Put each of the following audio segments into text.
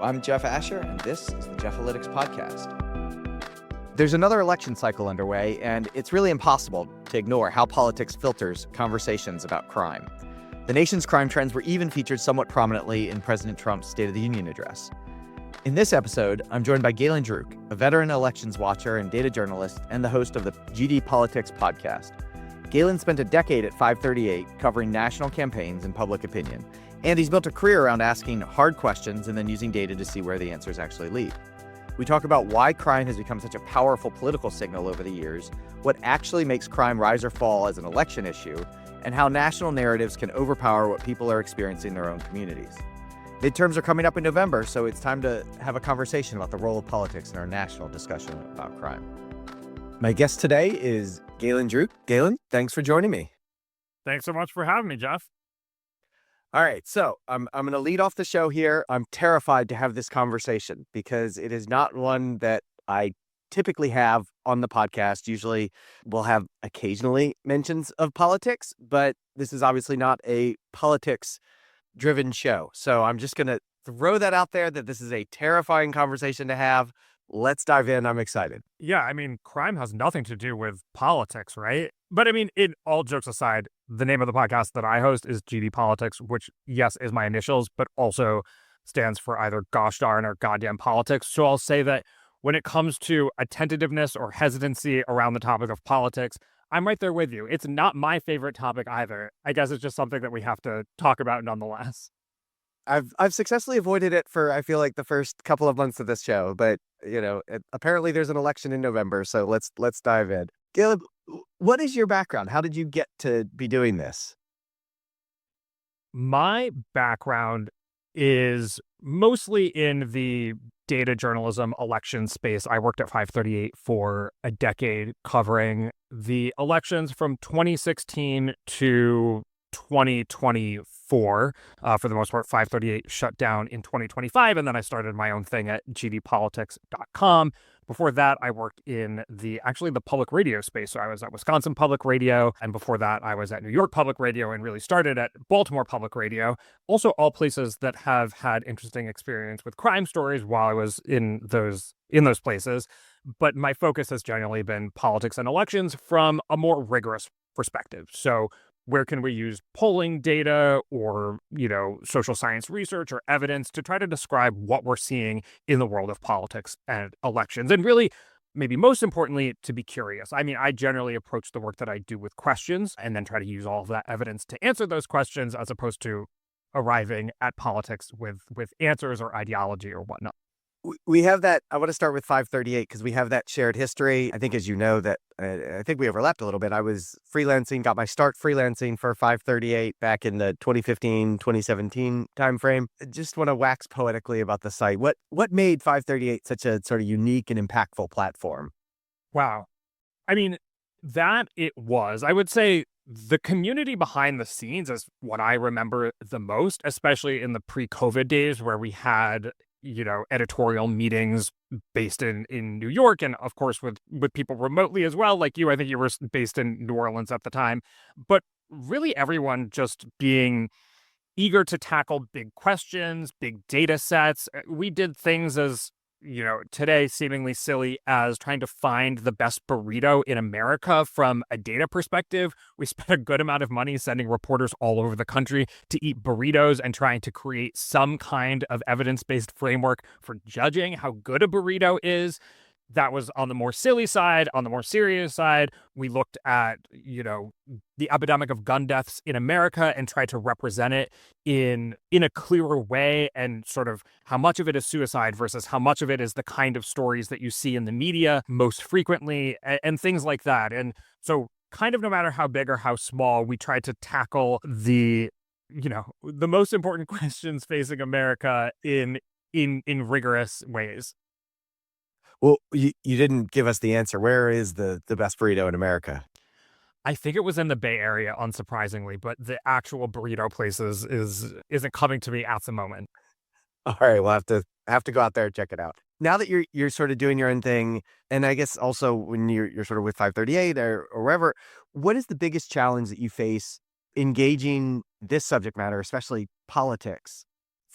I'm Jeff Asher, and this is the Jeff-alytics podcast. There's another election cycle underway, and it's really impossible to ignore how politics filters conversations about crime. The nation's crime trends were even featured somewhat prominently in President Trump's State of the Union address. In this episode, I'm joined by Galen Druke, a veteran elections watcher and data journalist, and the host of the GD Politics podcast. Galen spent a decade at FiveThirtyEight covering national campaigns and public opinion, and he's built a career around asking hard questions and then using data to see where the answers actually lead. We talk about why crime has become such a powerful political signal over the years, what actually makes crime rise or fall as an election issue, and how national narratives can overpower what people are experiencing in their own communities. Midterms are coming up in November, so it's time to have a conversation about the role of politics in our national discussion about crime. My guest today is Galen Druke. Galen, thanks for joining me. Thanks so much for having me, Jeff. All right, so I'm going to lead off the show here. I'm terrified to have this conversation because it is not one that I typically have on the podcast. Usually we'll have occasionally mentions of politics, but this is obviously not a politics-driven show. So I'm just going to throw that out there that this is a terrifying conversation to have. Let's dive in. I'm excited. Yeah, I mean, crime has nothing to do with politics, right? But I mean, in all jokes aside, the name of the podcast that I host is GD Politics, which, yes, is my initials, but also stands for either gosh darn or goddamn politics. So I'll say that when it comes to attentiveness or hesitancy around the topic of politics, I'm right there with you. It's not my favorite topic either. I guess it's just something that we have to talk about nonetheless. I've successfully avoided it for, I feel like, the first couple of months of this show, but apparently there's an election in November, so let's dive in. Caleb, what is your background? How did you get to be doing this? My background is mostly in the data journalism election space. I worked at FiveThirtyEight for a decade covering the elections from 2016 to 2024. For the most part, FiveThirtyEight shut down in 2025, and then I started my own thing at gdpolitics.com. Before that, I worked in the public radio space. So I was at Wisconsin Public Radio, and before that, I was at New York Public Radio and really started at Baltimore Public Radio. Also, all places that have had interesting experience with crime stories while I was in those places. But my focus has generally been politics and elections from a more rigorous perspective. So where can we use polling data or, social science research or evidence to try to describe what we're seeing in the world of politics and elections? And really, maybe most importantly, to be curious. I mean, I generally approach the work that I do with questions and then try to use all of that evidence to answer those questions as opposed to arriving at politics with answers or ideology or whatnot. We have that. I want to start with FiveThirtyEight because we have that shared history. I think, as you know, that I think we overlapped a little bit. I was freelancing, got my start freelancing for FiveThirtyEight back in the 2015, 2017 timeframe. I just want to wax poetically about the site. What made FiveThirtyEight such a sort of unique and impactful platform? Wow. I mean, that it was. I would say the community behind the scenes is what I remember the most, especially in the pre-COVID days where we had editorial meetings based in New York and, of course, with people remotely as well, like you. I think you were based in New Orleans at the time. But really everyone just being eager to tackle big questions, big data sets. We did things as, today seemingly silly as trying to find the best burrito in America from a data perspective. We spent a good amount of money sending reporters all over the country to eat burritos and trying to create some kind of evidence-based framework for judging how good a burrito is. That was on the more silly side. On the more serious side, we looked at, the epidemic of gun deaths in America and tried to represent it in a clearer way, and sort of how much of it is suicide versus how much of it is the kind of stories that you see in the media most frequently, and things like that. And so kind of no matter how big or how small, we tried to tackle the most important questions facing America in rigorous ways. Well, you didn't give us the answer. Where is the best burrito in America? I think it was in the Bay Area, unsurprisingly, but the actual burrito places isn't coming to me at the moment. All right, we'll have to go out there and check it out. Now that you're sort of doing your own thing, and I guess also when you're sort of with FiveThirtyEight or wherever, what is the biggest challenge that you face engaging this subject matter, especially politics,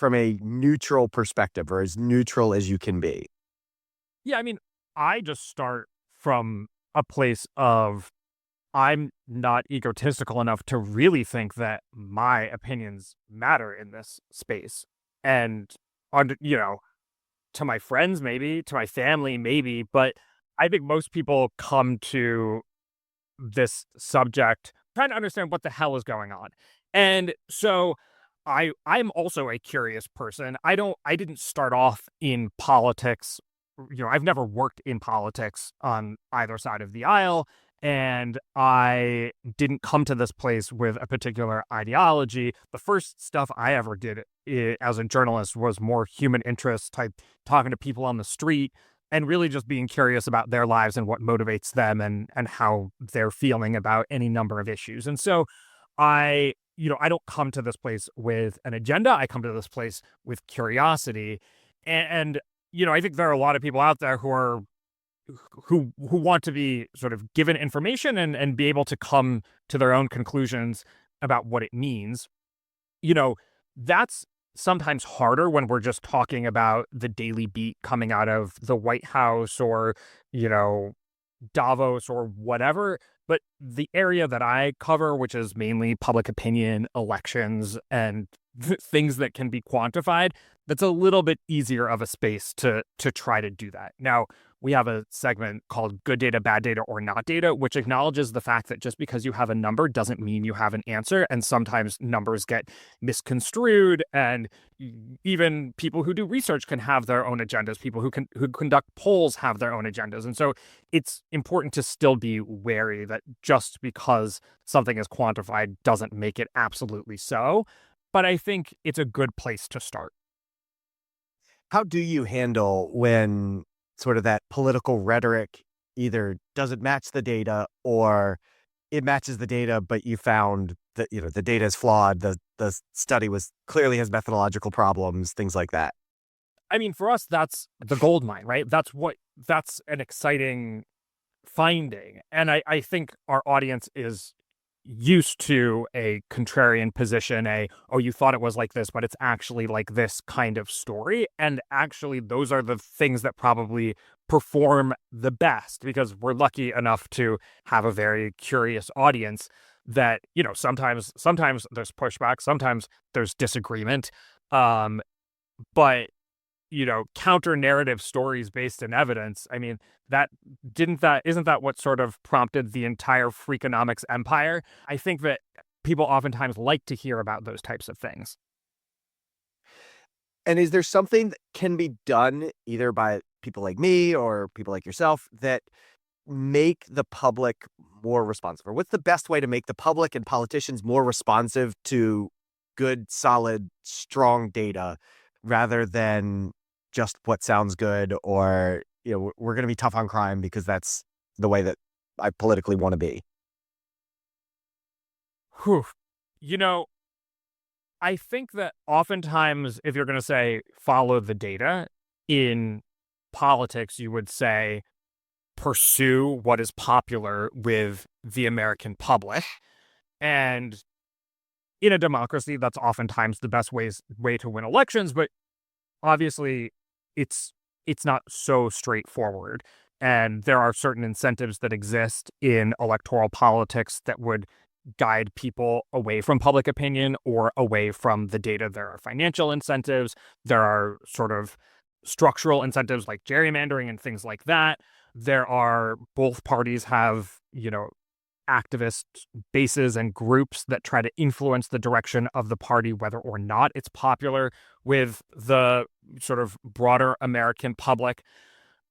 from a neutral perspective, or as neutral as you can be? Yeah, I mean, I just start from a place of I'm not egotistical enough to really think that my opinions matter in this space. And, to my friends, maybe, to my family, maybe, but I think most people come to this subject trying to understand what the hell is going on. And so I'm also a curious person. I didn't start off in politics. I've never worked in politics on either side of the aisle, and I didn't come to this place with a particular ideology. The first stuff I ever did as a journalist was more human interest type, talking to people on the street and really just being curious about their lives and what motivates them and how they're feeling about any number of issues. And so I don't come to this place with an agenda. I come to this place with curiosity. And I think there are a lot of people out there who want to be sort of given information and be able to come to their own conclusions about what it means. That's sometimes harder when we're just talking about the daily beat coming out of the White House or, Davos or whatever. But the area that I cover, which is mainly public opinion, elections, and things that can be quantified, that's a little bit easier of a space to try to do that. Now, we have a segment called Good Data, Bad Data, or Not Data, which acknowledges the fact that just because you have a number doesn't mean you have an answer. And sometimes numbers get misconstrued, and even people who do research can have their own agendas. People who conduct polls have their own agendas. And so it's important to still be wary that just because something is quantified doesn't make it absolutely so. But I think it's a good place to start. How do you handle when sort of that political rhetoric either doesn't match the data, or it matches the data, but you found that, the data is flawed, the study clearly has methodological problems, things like that? I mean, for us, that's the gold mine, right? That's an exciting finding. And I think our audience is used to a contrarian position, you thought it was like this, but it's actually like this kind of story. And actually, those are the things that probably perform the best because we're lucky enough to have a very curious audience that, sometimes there's pushback, sometimes there's disagreement. But counter narrative stories based in evidence. I mean, isn't that what sort of prompted the entire Freakonomics empire? I think that people oftentimes like to hear about those types of things. And is there something that can be done either by people like me or people like yourself that make the public more responsive? Or what's the best way to make the public and politicians more responsive to good, solid, strong data rather than just what sounds good, or, we're going to be tough on crime because that's the way that I politically want to be? Whew. I think that oftentimes if you're going to say follow the data in politics, you would say pursue what is popular with the American public. And in a democracy, that's oftentimes the best way to win elections. But obviously, it's not so straightforward. And there are certain incentives that exist in electoral politics that would guide people away from public opinion or away from the data. There are financial incentives. There are sort of structural incentives like gerrymandering and things like that. Both parties have, activist bases and groups that try to influence the direction of the party, whether or not it's popular with the sort of broader American public.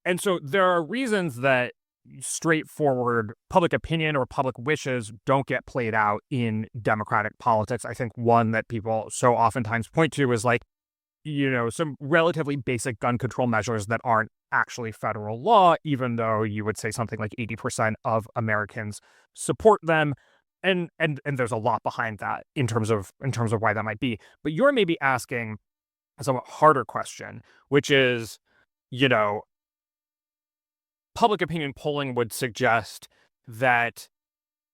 And so there are reasons that straightforward public opinion or public wishes don't get played out in democratic politics. I think one that people so oftentimes point to is like, some relatively basic gun control measures that aren't actually federal law, even though you would say something like 80% of Americans support them. And there's a lot behind that in terms of why that might be. But you're maybe asking a somewhat harder question, which is, public opinion polling would suggest that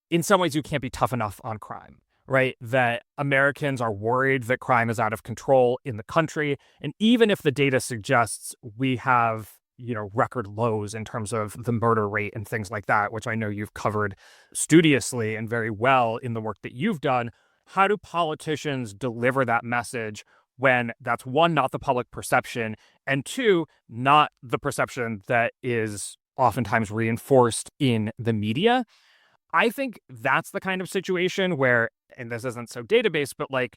in some ways you can't be tough enough on crime, right? That Americans are worried that crime is out of control in the country. And even if the data suggests we have, record lows in terms of the murder rate and things like that, which I know you've covered studiously and very well in the work that you've done, how do politicians deliver that message when that's one, not the public perception, and two, not the perception that is oftentimes reinforced in the media? I think that's the kind of situation where, and this isn't so database, but like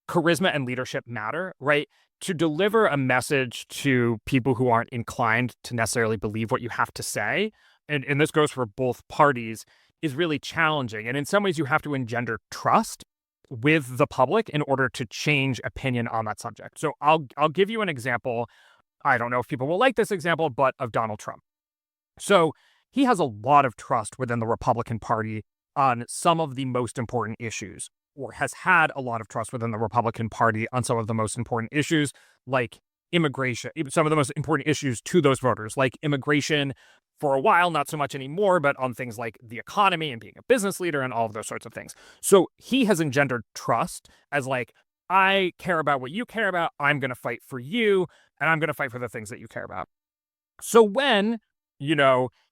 charisma and leadership matter, right? To deliver a message to people who aren't inclined to necessarily believe what you have to say, and this goes for both parties, is really challenging. And in some ways, you have to engender trust with the public in order to change opinion on that subject. So I'll give you an example. I don't know if people will like this example, but of Donald Trump. So he has a lot of trust within the Republican Party on some of the most important issues, or has had a lot of trust within the Republican Party on some of the most important issues, like immigration, some of the most important issues to those voters, like immigration for a while, not so much anymore, but on things like the economy and being a business leader and all of those sorts of things. So he has engendered trust as like, I care about what you care about. I'm going to fight for you, and I'm going to fight for the things that you care about. So when,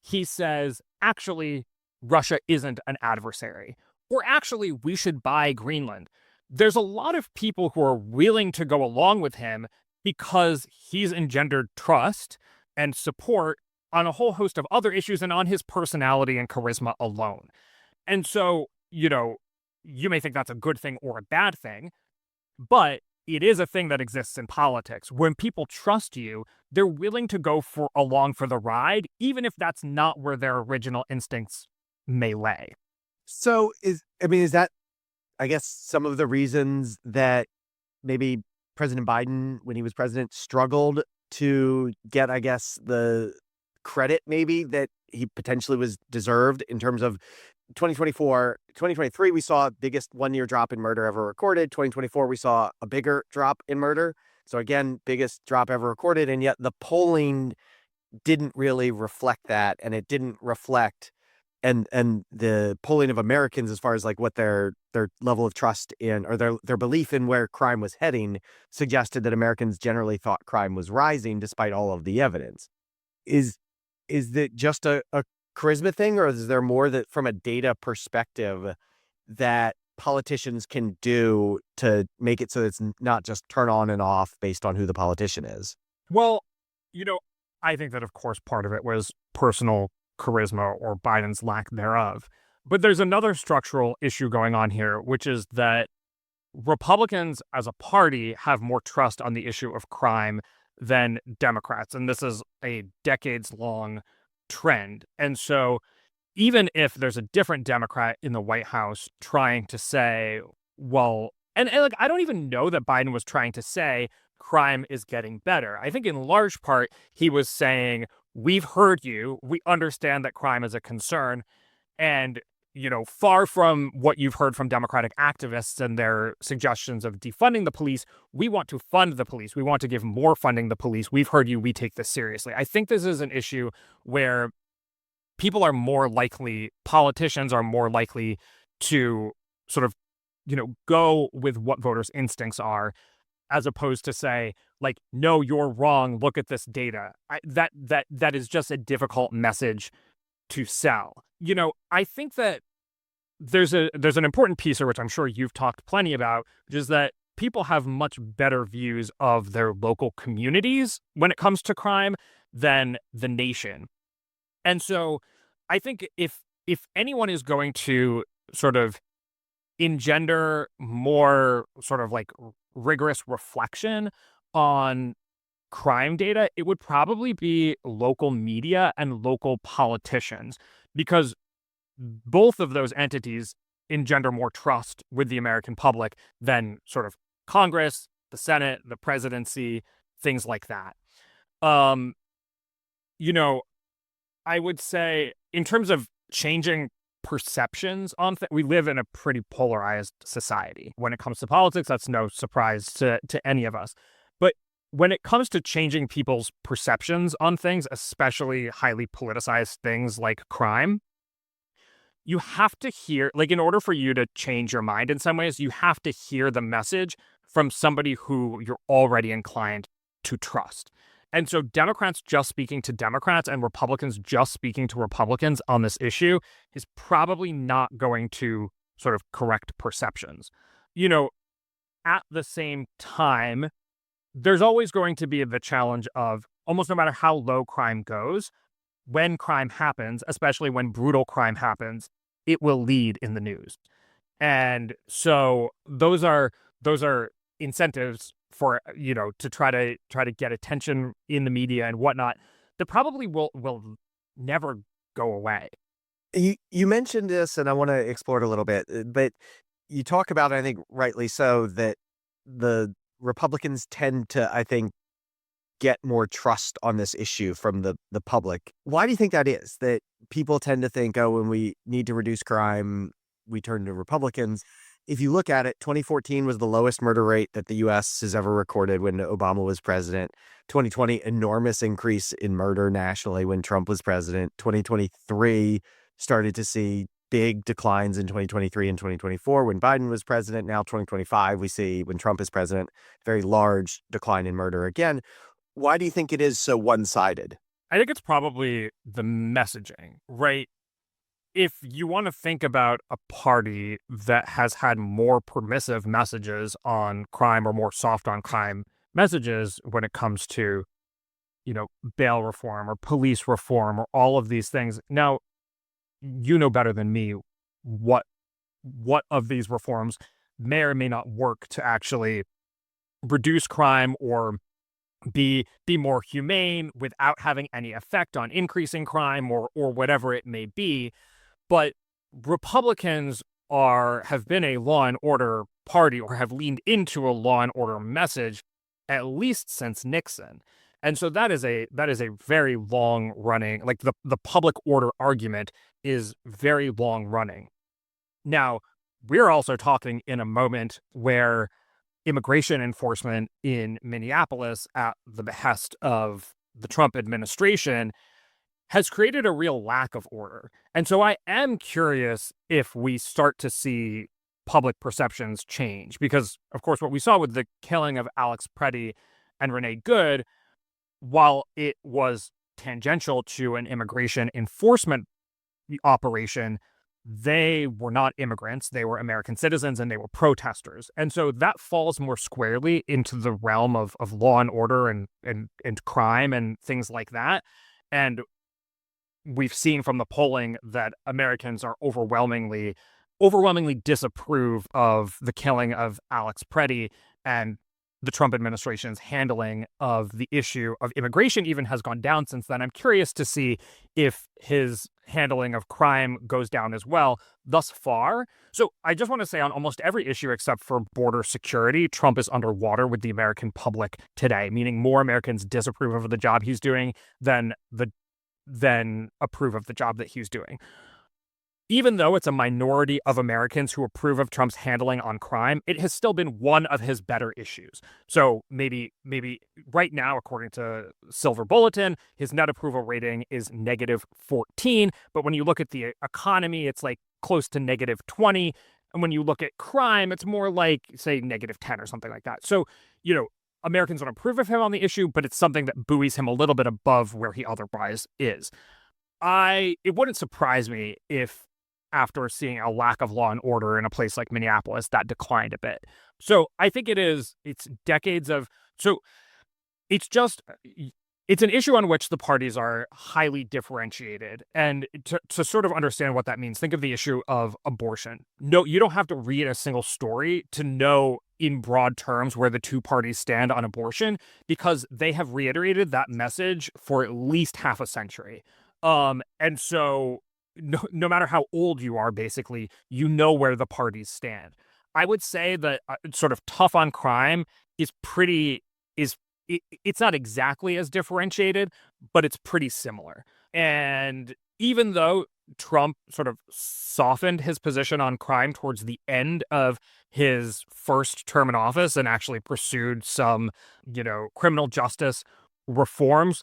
he says, actually, Russia isn't an adversary, or actually, we should buy Greenland, there's a lot of people who are willing to go along with him because he's engendered trust and support on a whole host of other issues and on his personality and charisma alone. And so, you may think that's a good thing or a bad thing, but it is a thing that exists in politics. When people trust you, they're willing to go along for the ride, even if that's not where their original instincts may lay. So is that, I guess, some of the reasons that maybe President Biden, when he was president, struggled to get, I guess, the credit maybe that he potentially was deserved in terms of 2023, we saw biggest 1-year drop in murder ever recorded. 2024, we saw a bigger drop in murder. So again, biggest drop ever recorded. And yet the polling didn't really reflect that. And it didn't reflect and the polling of Americans as far as like what their level of trust in, or their belief in where crime was heading, suggested that Americans generally thought crime was rising despite all of the evidence. Is that just a charisma thing, or is there more that from a data perspective that politicians can do to make it so it's not just turn on and off based on who the politician is? Well, I think that, of course, part of it was personal charisma or Biden's lack thereof. But there's another structural issue going on here, which is that Republicans as a party have more trust on the issue of crime than Democrats. And this is a decades-long trend. And so even if there's a different Democrat in the White House trying to say, well, and like, I don't even know that Biden was trying to say crime is getting better. I think in large part, he was saying, we've heard you. We understand that crime is a concern. And, far from what you've heard from Democratic activists and their suggestions of defunding the police, we want to fund the police. We want to give more funding to the police. We've heard you. We take this seriously. I think this is an issue where politicians are more likely to sort of, go with what voters' instincts are, as opposed to say, like, no, you're wrong. Look at this data. That is just a difficult message to sell. I think that there's an important piece here, which I'm sure you've talked plenty about, which is that people have much better views of their local communities when it comes to crime than the nation. And so I think if anyone is going to sort of engender more sort of like rigorous reflection on crime data, it would probably be local media and local politicians, because both of those entities engender more trust with the American public than sort of Congress, the Senate, the presidency, things like that. I would say in terms of changing perceptions on we live in a pretty polarized society. When it comes to politics, that's no surprise to any of us. But when it comes to changing people's perceptions on things, especially highly politicized things like crime, you have to hear, like, in order for you to change your mind in some ways, you have to hear the message from somebody who you're already inclined to trust. And so Democrats just speaking to Democrats and Republicans just speaking to Republicans on this issue is probably not going to sort of correct perceptions. At the same time, there's always going to be the challenge of almost no matter how low crime goes, when crime happens, especially when brutal crime happens, it will lead in the news. And so those are incentives for to try to get attention in the media and whatnot that probably will never go away. You mentioned this, and I want to explore it a little bit, but you talk about, I think rightly so, that the Republicans tend to, I think, get more trust on this issue from the public. Why do you think that is? That people tend to think, oh, when we need to reduce crime, we turn to Republicans. If you look at it, 2014 was the lowest murder rate that the U.S. has ever recorded when Obama was president. 2020, enormous increase in murder nationally when Trump was president. 2023 started to see big declines in 2023 and 2024 when Biden was president. Now 2025, we see when Trump is president, very large decline in murder again. Why do you think it is so one-sided? I think it's probably the messaging, right? If you want to think about a party that has had more permissive messages on crime or more soft on crime messages when it comes to, bail reform or police reform or all of these things. Now, you know better than me what of these reforms may or may not work to actually reduce crime or be more humane without having any effect on increasing crime or whatever it may be. But Republicans have been a law and order party or have leaned into a law and order message at least since Nixon. And so that is a very long running, like the public order argument is very long running. Now, we're also talking in a moment where immigration enforcement in Minneapolis at the behest of the Trump administration has created a real lack of order. And so I am curious if we start to see public perceptions change, because, of course, what we saw with the killing of Alex Preddy and Renee Good, while it was tangential to an immigration enforcement operation, they were not immigrants. They were American citizens and they were protesters. And so that falls more squarely into the realm of law and order and crime and things like that. And we've seen from the polling that Americans are overwhelmingly disapprove of the killing of Alex Preddy, and the Trump administration's handling of the issue of immigration even has gone down since then. I'm curious to see if his handling of crime goes down as well thus far. So I just want to say on almost every issue except for border security, Trump is underwater with the American public today, meaning more Americans disapprove of the job he's doing than approve of the job that he's doing. Even though it's a minority of Americans who approve of Trump's handling on crime, it has still been one of his better issues. So maybe right now, according to Silver Bulletin, his net approval rating is -14. But when you look at the economy, it's like close to -20. And when you look at crime, it's more like, say, -10 or something like that. So, Americans don't approve of him on the issue, but it's something that buoys him a little bit above where he otherwise is. It wouldn't surprise me if, after seeing a lack of law and order in a place like Minneapolis, that declined a bit. So I think it's decades of, so it's an issue on which the parties are highly differentiated. And to sort of understand what that means, think of the issue of abortion. No, you don't have to read a single story to know in broad terms where the two parties stand on abortion, because they have reiterated that message for at least half a century. And so no matter how old you are, basically, you know where the parties stand. I would say that sort of tough on crime is it's not exactly as differentiated, but it's pretty similar. And even though Trump sort of softened his position on crime towards the end of his first term in office and actually pursued some, criminal justice reforms,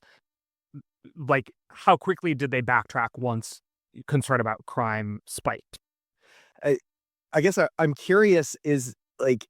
like, how quickly did they backtrack once concern about crime spiked. I guess I'm curious, is like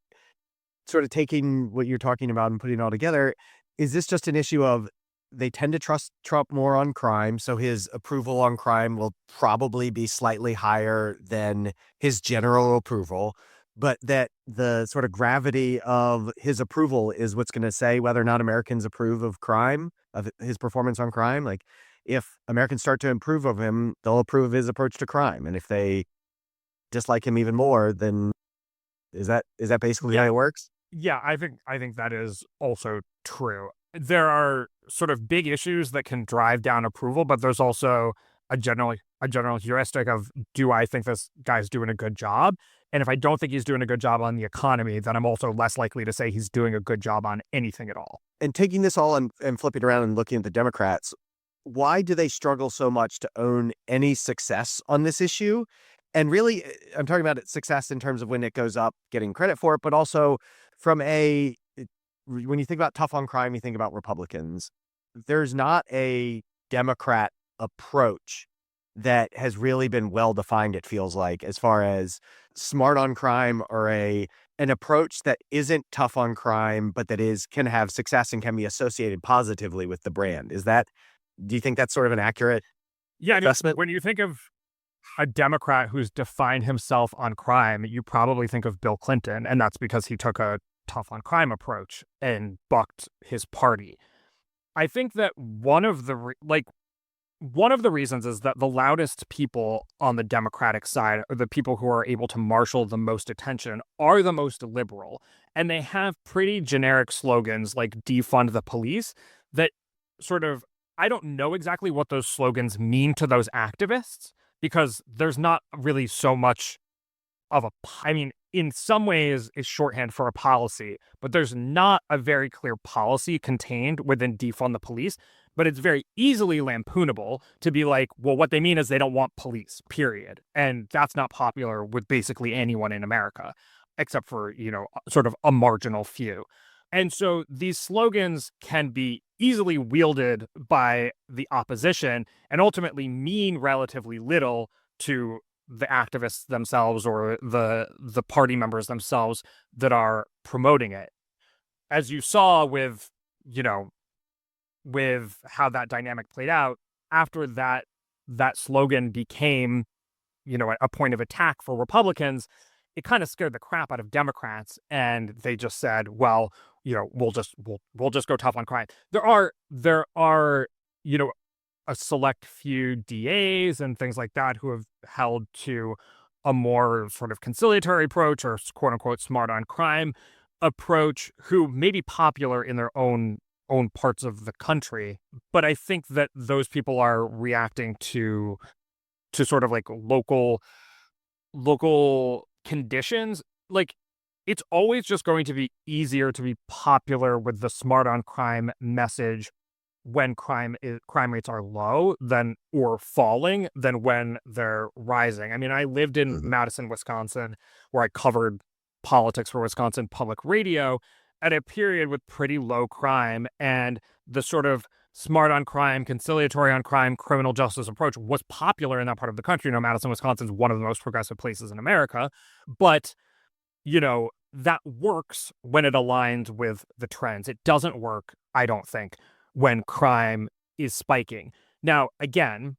sort of taking what you're talking about and putting it all together, is this just an issue of they tend to trust Trump more on crime, so his approval on crime will probably be slightly higher than his general approval, but that the sort of gravity of his approval is what's going to say whether or not Americans approve of crime, of his performance on crime? Like, if Americans start to approve of him, they'll approve of his approach to crime. And if they dislike him even more, then is that basically how it works? Yeah, I think that is also true. There are sort of big issues that can drive down approval, but there's also a general heuristic of, do I think this guy's doing a good job? And if I don't think he's doing a good job on the economy, then I'm also less likely to say he's doing a good job on anything at all. And taking this all and flipping around and looking at the Democrats, why do they struggle so much to own any success on this issue? And really, I'm talking about success in terms of when it goes up, getting credit for it, but also from when you think about tough on crime, you think about Republicans. There's not a Democrat approach that has really been well defined, it feels like, as far as smart on crime, or an approach that isn't tough on crime, but that can have success and can be associated positively with the brand. Do you think that's sort of an accurate assessment? When you think of a Democrat who's defined himself on crime, you probably think of Bill Clinton, and that's because he took a tough on crime approach and bucked his party. I think that one of the reasons is that the loudest people on the Democratic side, or the people who are able to marshal the most attention, are the most liberal, and they have pretty generic slogans like defund the police that sort of, I don't know exactly what those slogans mean to those activists, because there's not really so much of in some ways it's shorthand for a policy, but there's not a very clear policy contained within defund the police. But it's very easily lampoonable to be like, well, what they mean is they don't want police, period. And that's not popular with basically anyone in America, except for, sort of a marginal few. And so these slogans can be easily wielded by the opposition and ultimately mean relatively little to the activists themselves or the party members themselves that are promoting it. As you saw with how that dynamic played out, after that slogan became, a point of attack for Republicans, it kind of scared the crap out of Democrats, and they just said, well, we'll just go tough on crime. There are a select few DAs and things like that who have held to a more sort of conciliatory approach, or quote unquote smart on crime approach, who may be popular in their own parts of the country. But I think that those people are reacting to sort of like local conditions. Like, it's always just going to be easier to be popular with the smart on crime message when crime rates are low or falling than when they're rising. I mean, I lived in Madison, Wisconsin, where I covered politics for Wisconsin Public Radio at a period with pretty low crime, and the sort of smart on crime, conciliatory on crime, criminal justice approach was popular in that part of the country. Madison, Wisconsin is one of the most progressive places in America, but that works when it aligns with the trends. It doesn't work, I don't think, when crime is spiking. Now, again,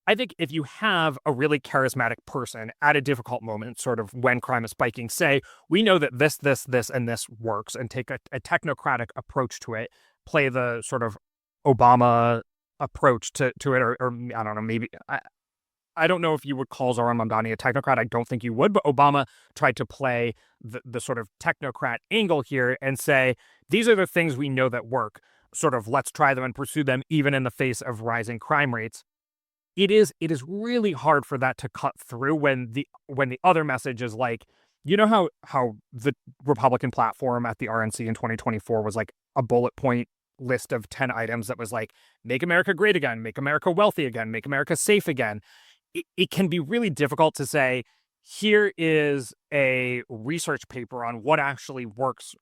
I think if you have a really charismatic person at a difficult moment, sort of when crime is spiking, say, we know that this, and this works, and take a technocratic approach to it, play the sort of Obama approach to it, or I don't know, maybe, I don't know if you would call Zohran Mamdani a technocrat. I don't think you would, but Obama tried to play the sort of technocrat angle here and say, these are the things we know that work, sort of let's try them and pursue them even in the face of rising crime rates. It is really hard for that to cut through when the other message is like, how the Republican platform at the RNC in 2024 was like a bullet point list of 10 items that was like, make America great again, make America wealthy again, make America safe again. It can be really difficult to say, here is a research paper on what actually works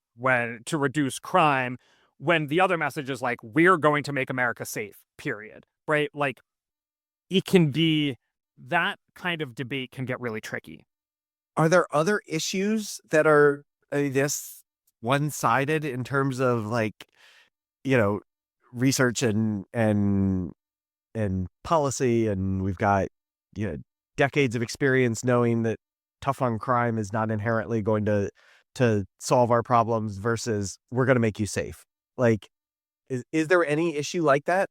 to reduce crime, when the other message is like, we're going to make America safe, period. Right? Like, it can be that kind of debate can get really tricky. Are there other issues that are this one-sided in terms of like, research and policy, and we've got, decades of experience knowing that tough on crime is not inherently going to solve our problems versus we're going to make you safe. Like, is there any issue like that?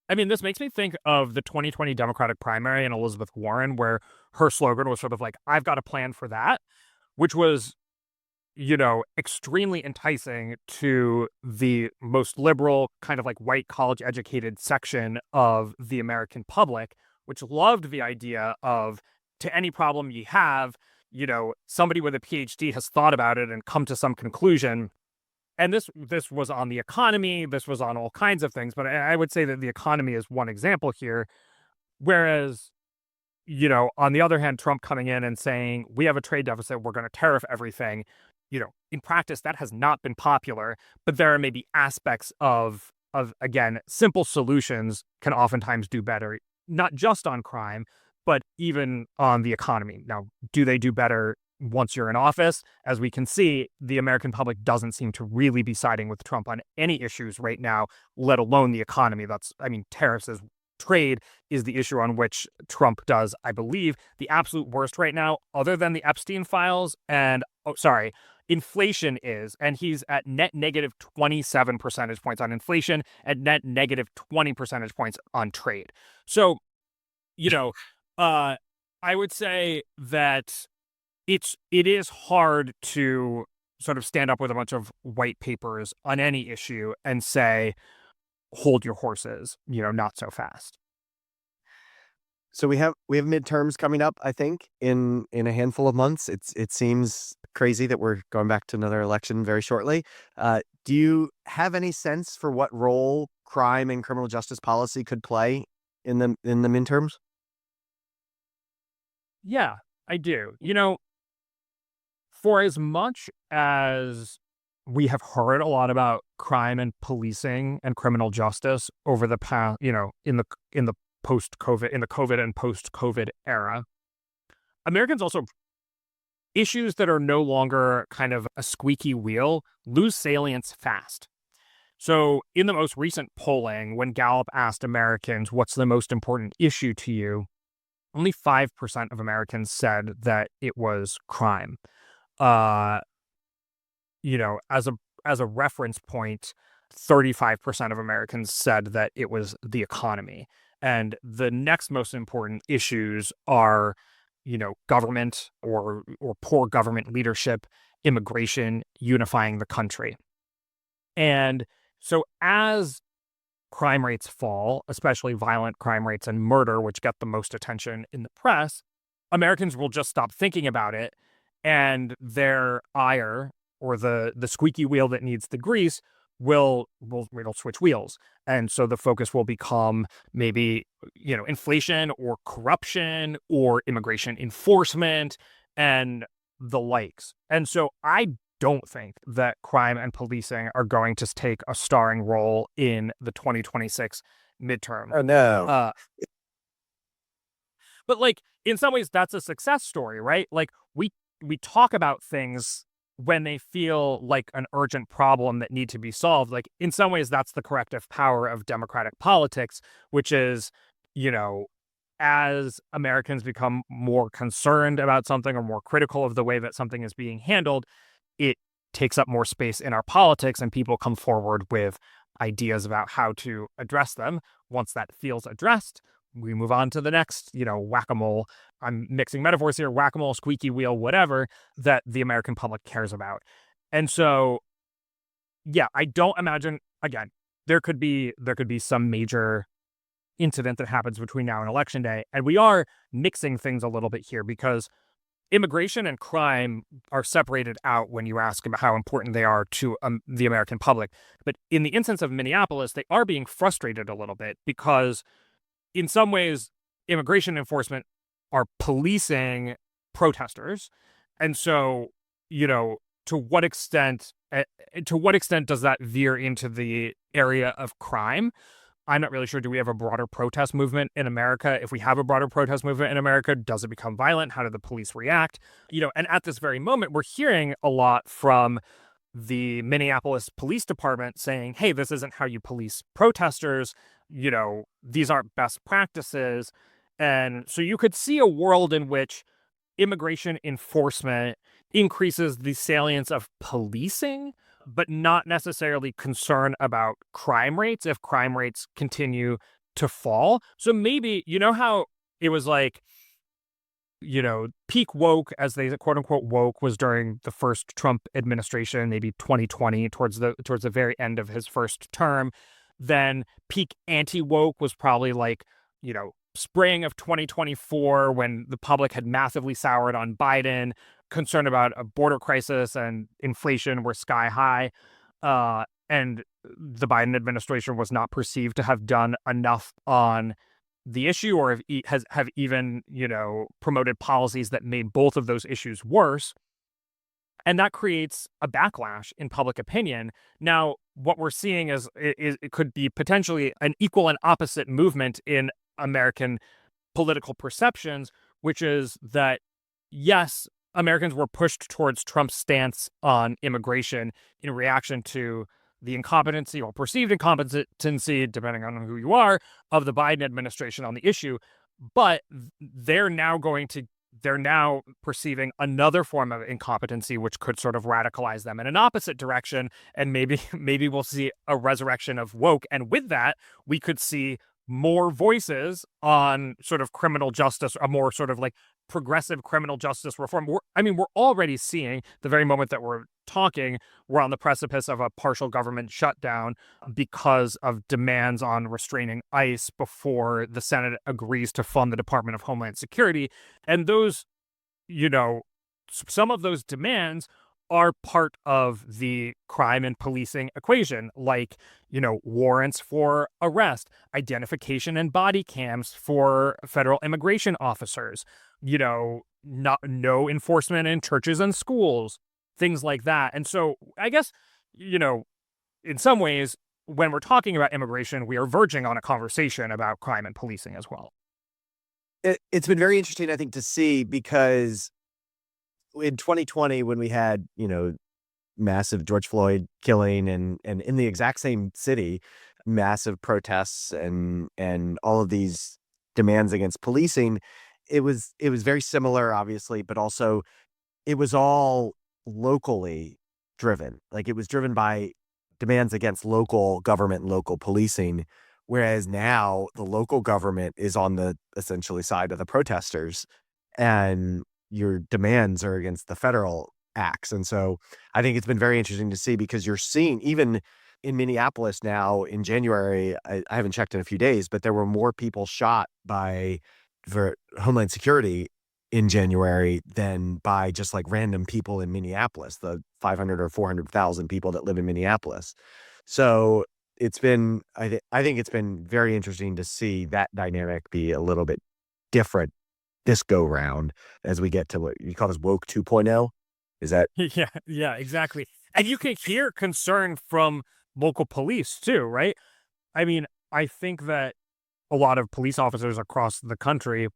I mean, this makes me think of the 2020 Democratic primary and Elizabeth Warren, where her slogan was sort of like, I've got a plan for that, which was, extremely enticing to the most liberal, kind of like white college educated section of the American public, which loved the idea of, to any problem you have, somebody with a PhD has thought about it and come to some conclusion. And this was on the economy, this was on all kinds of things, but I would say that the economy is one example here. Whereas, on the other hand, Trump coming in and saying, we have a trade deficit, we're going to tariff everything, in practice, that has not been popular, but there are maybe aspects of again, simple solutions can oftentimes do better, not just on crime, but even on the economy. Now, do they do better once you're in office? As we can see, the American public doesn't seem to really be siding with Trump on any issues right now, let alone the economy. Tariffs is trade is the issue on which Trump does, I believe, the absolute worst right now, other than the Epstein files. And, inflation is, and he's at net negative 27 percentage points on inflation and net negative 20 percentage points on trade. So, I would say that it is hard to sort of stand up with a bunch of white papers on any issue and say, hold your horses, not so fast. So we have midterms coming up, I think, in a handful of months. It seems crazy that we're going back to another election very shortly. Do you have any sense for what role crime and criminal justice policy could play in the midterms? Yeah, I do. For as much as we have heard a lot about crime and policing and criminal justice over the past, in the post-COVID, in the COVID and post-COVID era, Americans also, issues that are no longer kind of a squeaky wheel lose salience fast. So in the most recent polling, when Gallup asked Americans, what's the most important issue to you? Only 5% of Americans said that it was crime. As a reference point, 35% of Americans said that it was the economy. And the next most important issues are, government or poor government leadership, immigration, unifying the country. And so as crime rates fall, especially violent crime rates and murder, which get the most attention in the press, Americans will just stop thinking about it, and their ire, or the squeaky wheel that needs the grease, will switch wheels. And so the focus will become maybe, inflation or corruption or immigration enforcement and the likes. And so I don't think that crime and policing are going to take a starring role in the 2026 midterm. Oh, no. But in some ways, that's a success story, right? We talk about things when they feel like an urgent problem that need to be solved. In some ways, that's the corrective power of democratic politics, which is, as Americans become more concerned about something or more critical of the way that something is being handled, it takes up more space in our politics and people come forward with ideas about how to address them. Once that feels addressed, we move on to the next, whack-a-mole. I'm mixing metaphors here, whack-a-mole, squeaky wheel, whatever, that the American public cares about. And so, yeah, I don't imagine, again, there could be some major incident that happens between now and Election Day. And we are mixing things a little bit here because immigration and crime are separated out when you ask about how important they are to the American public. But in the instance of Minneapolis, they are being frustrated a little bit because in some ways, immigration enforcement are policing protesters. And so, to what extent does that veer into the area of crime? I'm not really sure, do we have a broader protest movement in America? If we have a broader protest movement in America, does it become violent? How do the police react? And at this very moment, we're hearing a lot from the Minneapolis Police Department saying, hey, this isn't how you police protesters. These aren't best practices. And so you could see a world in which immigration enforcement increases the salience of policing, but not necessarily concern about crime rates if crime rates continue to fall. So maybe, how it was like, peak woke, as they quote unquote woke, was during the first Trump administration, maybe 2020, towards the very end of his first term. Then peak anti-woke was probably like, spring of 2024, when the public had massively soured on Biden, concerned about a border crisis and inflation were sky high. And the Biden administration was not perceived to have done enough on the issue, or have even, promoted policies that made both of those issues worse. And that creates a backlash in public opinion. Now, what we're seeing is it could be potentially an equal and opposite movement in American political perceptions, which is that, yes, Americans were pushed towards Trump's stance on immigration in reaction to the incompetency or perceived incompetency, depending on who you are, of the Biden administration on the issue. But they're now perceiving another form of incompetency, which could sort of radicalize them in an opposite direction. And maybe we'll see a resurrection of woke. And with that, we could see more voices on sort of criminal justice, a more sort of like progressive criminal justice reform. We're already seeing, the very moment that we're talking, we're on the precipice of a partial government shutdown because of demands on restraining ICE before the Senate agrees to fund the Department of Homeland Security. And those, some of those demands are part of the crime and policing equation, like, warrants for arrest, identification and body cams for federal immigration officers, no enforcement in churches and schools, things like that. And so I guess, in some ways, when we're talking about immigration, we are verging on a conversation about crime and policing as well. It's been very interesting, I think, to see, because in 2020, when we had, massive George Floyd killing and in the exact same city, massive protests and all of these demands against policing, it was very similar, obviously, but also it was all locally driven. Like, it was driven by demands against local government and local policing, whereas now the local government is on the essentially side of the protesters, and your demands are against the federal acts. And so I think it's been very interesting to see, because you're seeing, even in Minneapolis now in January, I haven't checked in a few days, but there were more people shot for Homeland Security in January than by just like random people in Minneapolis, the 500 or 400,000 people that live in Minneapolis. So it's been, I think it's been very interesting to see that dynamic be a little bit different this go round as we get to what you call this woke 2.0. Is that? Yeah, exactly. And you can hear concern from local police too, right? I think that a lot of police officers across the country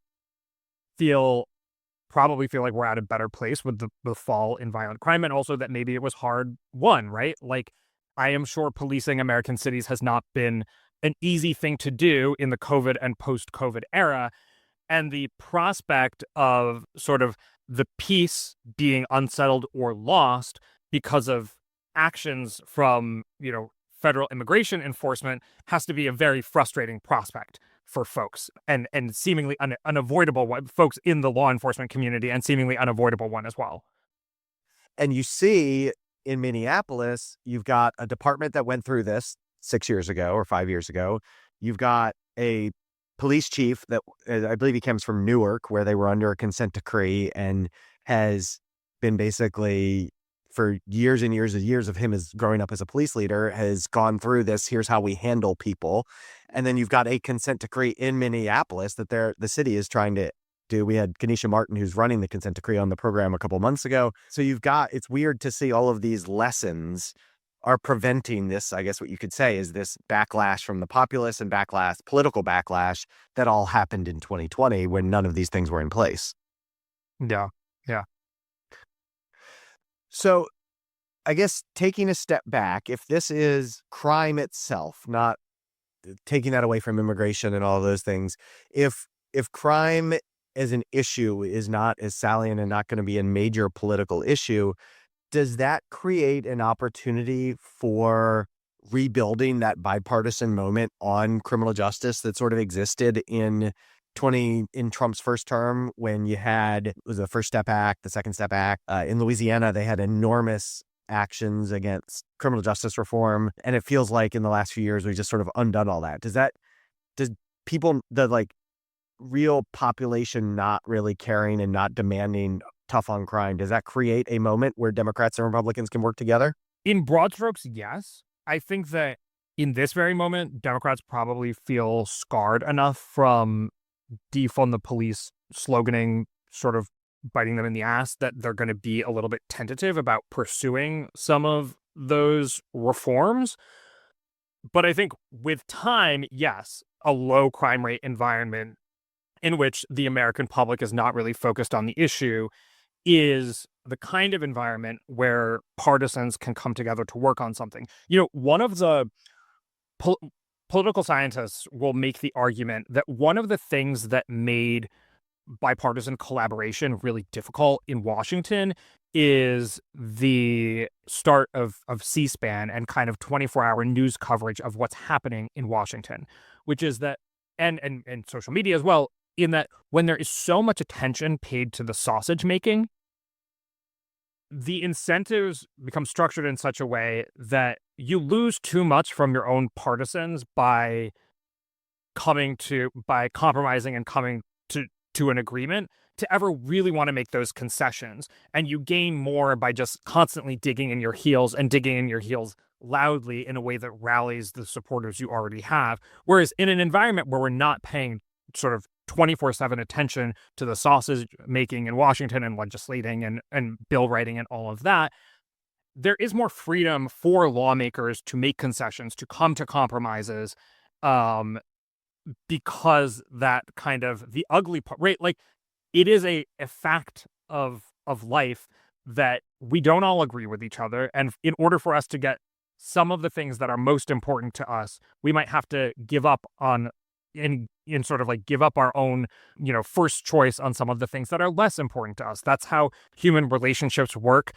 probably feel like we're at a better place with the fall in violent crime, and also that maybe it was hard won, right? Like, I am sure policing American cities has not been an easy thing to do in the COVID and post-COVID era. And the prospect of sort of the peace being unsettled or lost because of actions from, federal immigration enforcement has to be a very frustrating prospect for folks, and seemingly unavoidable one, folks in the law enforcement community, and seemingly unavoidable one as well. And you see in Minneapolis, you've got a department that went through this 6 years ago or 5 years ago. You've got a police chief that I believe he comes from Newark, where they were under a consent decree, and has been basically, for years and years and years of him as growing up as a police leader, has gone through this. Here's how we handle people. And then you've got a consent decree in Minneapolis that the city is trying to do. We had Kenesha Martin, who's running the consent decree, on the program a couple months ago. So it's weird to see all of these lessons are preventing this, I guess what you could say is this backlash from the populace and political backlash that all happened in 2020 when none of these things were in place. Yeah. Yeah. So I guess taking a step back, if this is crime itself, not taking that away from immigration and all those things, if crime as an issue is not as salient and not going to be a major political issue, does that create an opportunity for rebuilding that bipartisan moment on criminal justice that sort of existed in Trump's first term when you had, it was the First Step Act, the Second Step Act. In Louisiana, they had enormous actions against criminal justice reform. And it feels like in the last few years, we just sort of undone all that. Does people, the real population not really caring and not demanding tough on crime, does that create a moment where Democrats and Republicans can work together? In broad strokes, yes. I think that in this very moment, Democrats probably feel scarred enough from defund the police sloganing, sort of biting them in the ass, that they're going to be a little bit tentative about pursuing some of those reforms. But I think with time, yes, a low crime rate environment in which the American public is not really focused on the issue is the kind of environment where partisans can come together to work on something. One of the political scientists will make the argument that one of the things that made bipartisan collaboration really difficult in Washington is the start of C-SPAN and kind of 24-hour news coverage of what's happening in Washington, which is that, and social media as well, in that when there is so much attention paid to the sausage making, the incentives become structured in such a way that you lose too much from your own partisans by compromising and coming to an agreement to ever really want to make those concessions. And you gain more by just constantly digging in your heels loudly in a way that rallies the supporters you already have. Whereas in an environment where we're not paying sort of 24/7 attention to the sausage making in Washington and legislating and bill writing and all of that, there is more freedom for lawmakers to make concessions, to come to compromises, because that kind of the ugly part, right? Like, it is a fact of life that we don't all agree with each other. And in order for us to get some of the things that are most important to us, we might have to give up on in sort of like give up our own, first choice on some of the things that are less important to us. That's how human relationships work.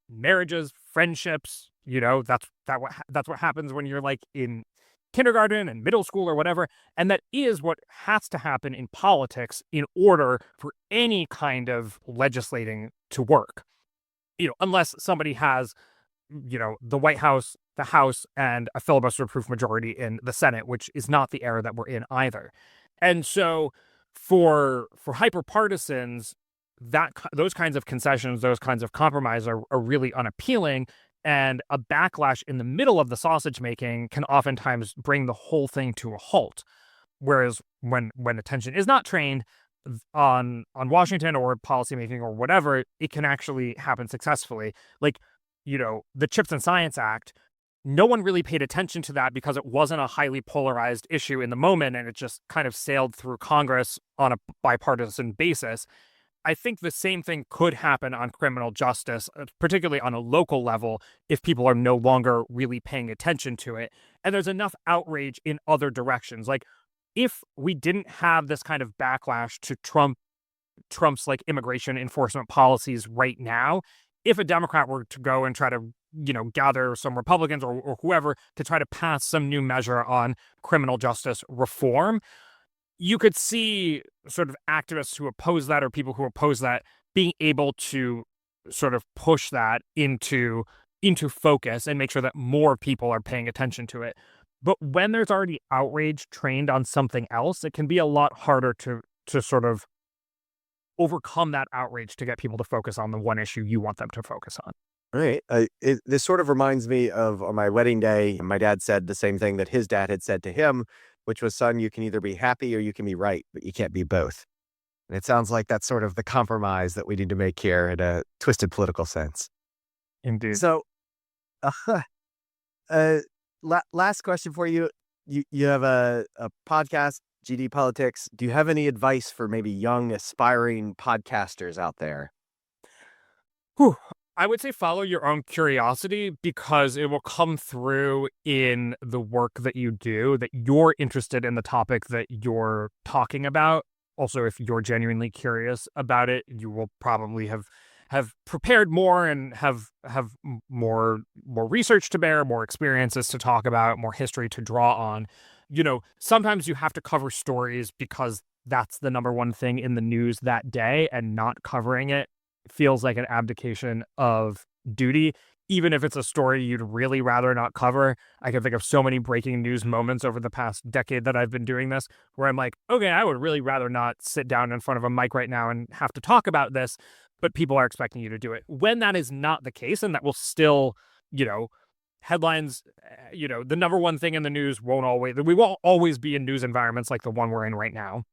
Marriages, friendships, that's what happens when you're like in kindergarten and middle school or whatever. And that is what has to happen in politics in order for any kind of legislating to work. Unless somebody has, the White House, the House, and a filibuster-proof majority in the Senate, which is not the era that we're in either. And so for hyper-partisans, those kinds of concessions, those kinds of compromise are really unappealing. And a backlash in the middle of the sausage making can oftentimes bring the whole thing to a halt. Whereas when attention is not trained on Washington or policymaking or whatever, it can actually happen successfully. Like, the Chips and Science Act, no one really paid attention to that because it wasn't a highly polarized issue in the moment, and it just kind of sailed through Congress on a bipartisan basis. I think the same thing could happen on criminal justice, particularly on a local level, if people are no longer really paying attention to it. And there's enough outrage in other directions. Like, if we didn't have this kind of backlash to Trump's like immigration enforcement policies right now, if a Democrat were to go and try to, gather some Republicans or whoever to try to pass some new measure on criminal justice reform, you could see sort of activists who oppose that or people who oppose that being able to sort of push that into focus and make sure that more people are paying attention to it. But when there's already outrage trained on something else, it can be a lot harder to sort of overcome that outrage to get people to focus on the one issue you want them to focus on. All right. This sort of reminds me of on my wedding day, my dad said the same thing that his dad had said to him, which was, son, you can either be happy or you can be right, but you can't be both. And it sounds like that's sort of the compromise that we need to make here in a twisted political sense. Indeed. So last question for you. You have a podcast, GD Politics. Do you have any advice for maybe young, aspiring podcasters out there? Whew. I would say follow your own curiosity because it will come through in the work that you do, that you're interested in the topic that you're talking about. Also, if you're genuinely curious about it, you will probably have prepared more and have more research to bear, more experiences to talk about, more history to draw on. Sometimes you have to cover stories because that's the number one thing in the news that day, and not covering it feels like an abdication of duty, even if it's a story you'd really rather not cover. I can think of so many breaking news moments over the past decade that I've been doing this where I'm like, okay, I would really rather not sit down in front of a mic right now and have to talk about this, but people are expecting you to do it. When that is not the case, and that will still, headlines, the number one thing in the news we won't always be in news environments like the one we're in right now.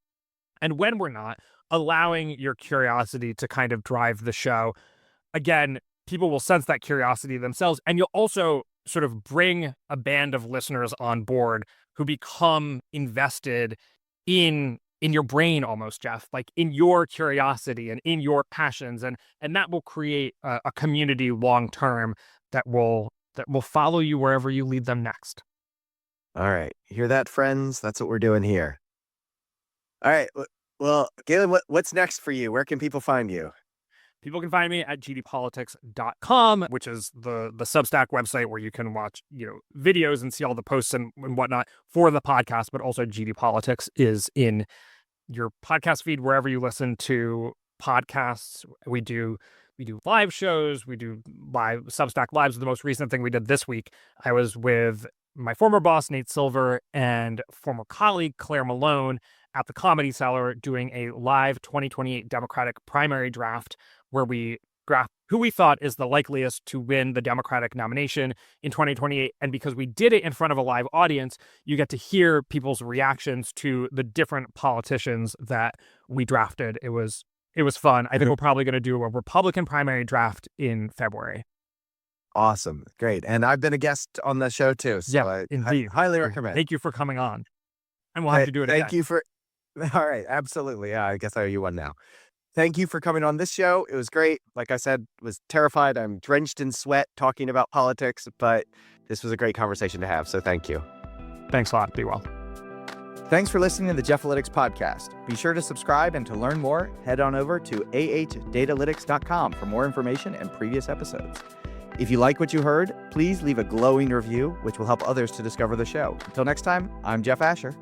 And when we're not, allowing your curiosity to kind of drive the show, again, people will sense that curiosity themselves, and you'll also sort of bring a band of listeners on board who become invested in your brain almost, Jeff, like in your curiosity and in your passions, and that will create a community long term that will follow you wherever you lead them next. All right. Hear that, friends? That's what we're doing here. All right. Well, Galen, what's next for you? Where can people find you? People can find me at gdpolitics.com, which is the Substack website where you can watch, videos and see all the posts and whatnot for the podcast, but also GD Politics is in your podcast feed wherever you listen to podcasts. We do live shows. We do live Substack Lives. The most recent thing we did this week, I was with my former boss, Nate Silver, and former colleague, Claire Malone, at the Comedy Cellar doing a live 2028 Democratic primary draft where we graph who we thought is the likeliest to win the Democratic nomination in 2028. And because we did it in front of a live audience, you get to hear people's reactions to the different politicians that we drafted. It was fun. I think we're probably going to do a Republican primary draft in February. Awesome. Great. And I've been a guest on the show too. So yeah, indeed. Highly recommend. Thank you for coming on. And we'll have to do it again. Thank you for... All right. Absolutely. Yeah, I guess I owe you one now. Thank you for coming on this show. It was great. Like I said, was terrified. I'm drenched in sweat talking about politics, but this was a great conversation to have. So thank you. Thanks a lot. Be well. Thanks for listening to the Jeff-alytics podcast. Be sure to subscribe, and to learn more, head on over to ahdatalytics.com for more information and previous episodes. If you like what you heard, please leave a glowing review, which will help others to discover the show. Until next time, I'm Jeff Asher.